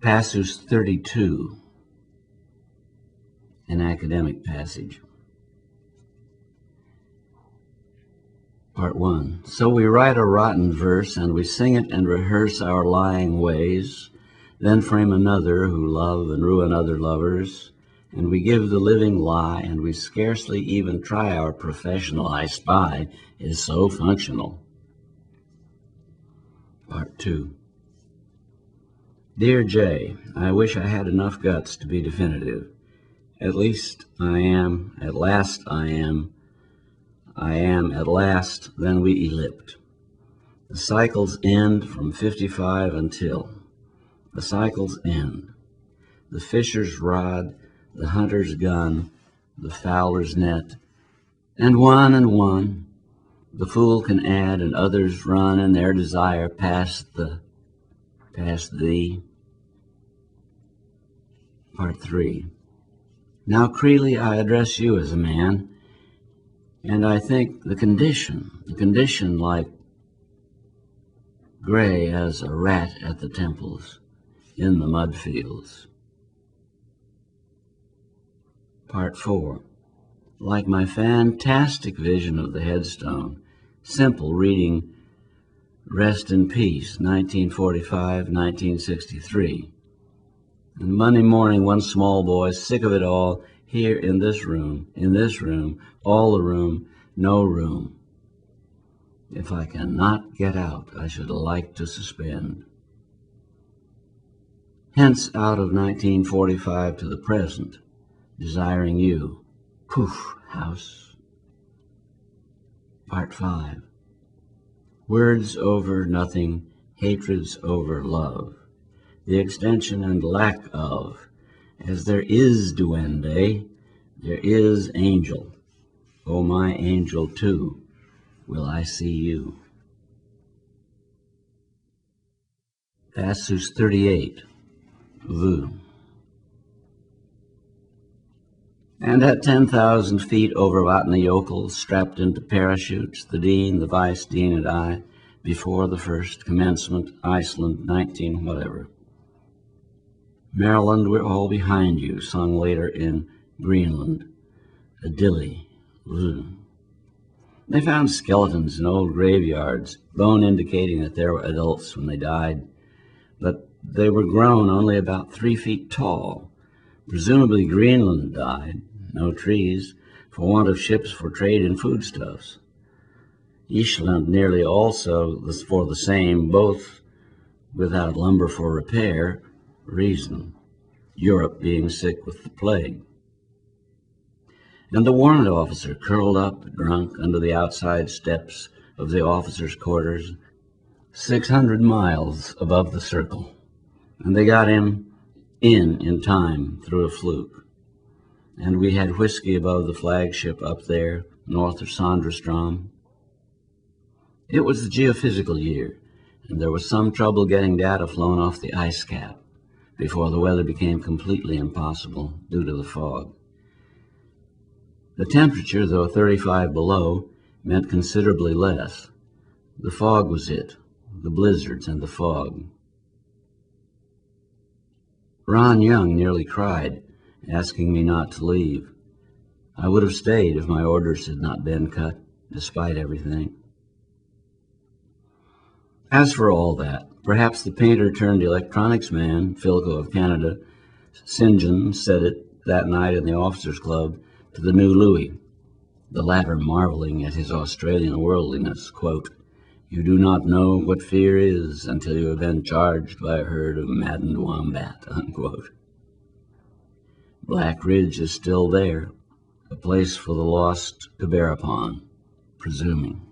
Passus 32, an academic passage. Part 1. So we write a rotten verse, and we sing it and rehearse our lying ways, then frame another who love and ruin other lovers, and we give the living lie, and we scarcely even try our professional I spy is so functional. Part 2. Dear Jay, I wish I had enough guts to be definitive. At least I am, at last I am, at last, then we ellipt. The cycles end from 55 until. The cycles end. The fisher's rod, the hunter's gun, the fowler's net, and one, the fool can add, and others run in their desire past thee. Part 3. Now, Creeley, I address you as a man, and I think the condition like gray as a rat at the temples in the mud fields. Part 4. Like my fantastic vision of the headstone, simple reading, Rest in Peace, 1945, 1963. And Monday morning, one small boy, sick of it all, here in this room, all the room, no room. If I cannot get out, I should like to suspend. Hence, out of 1945 to the present, desiring you, poof, house. Part 5. Words over nothing, hatreds over love. The extension and lack of, as there is duende, there is angel. Oh, my angel, too, will I see you. Passus 38, Vu. And at 10,000 feet over Vatnajökull, strapped into parachutes, the dean, the vice dean, and I, before the first commencement, Iceland, 19 whatever. Maryland, we're all behind you, sung later in Greenland. A dilly. They found skeletons in old graveyards, bone indicating that they were adults when they died, but they were grown only about 3 feet tall. Presumably Greenland died, no trees, for want of ships for trade in foodstuffs. Island nearly also for the same, both without lumber for repair, reason, Europe being sick with the plague. And the warrant officer curled up, drunk, under the outside steps of the officers' quarters, 600 miles above the circle. And they got him in time through a fluke. And we had whiskey above the flagship up there, north of Sandrestrom. It was the geophysical year, and there was some trouble getting data flown off the ice cap before the weather became completely impossible due to the fog. The temperature, though 35 below, meant considerably less. The fog was it, the blizzards and the fog. Ron Young nearly cried, asking me not to leave. I would have stayed if my orders had not been cut, despite everything. As for all that, perhaps the painter-turned-electronics man, Philco of Canada, St. John, said it that night in the officers' club to the new Louis, the latter marveling at his Australian worldliness, quote, "You do not know what fear is until you have been charged by a herd of maddened wombat," unquote. Black Ridge is still there, a place for the lost to bear upon, presuming.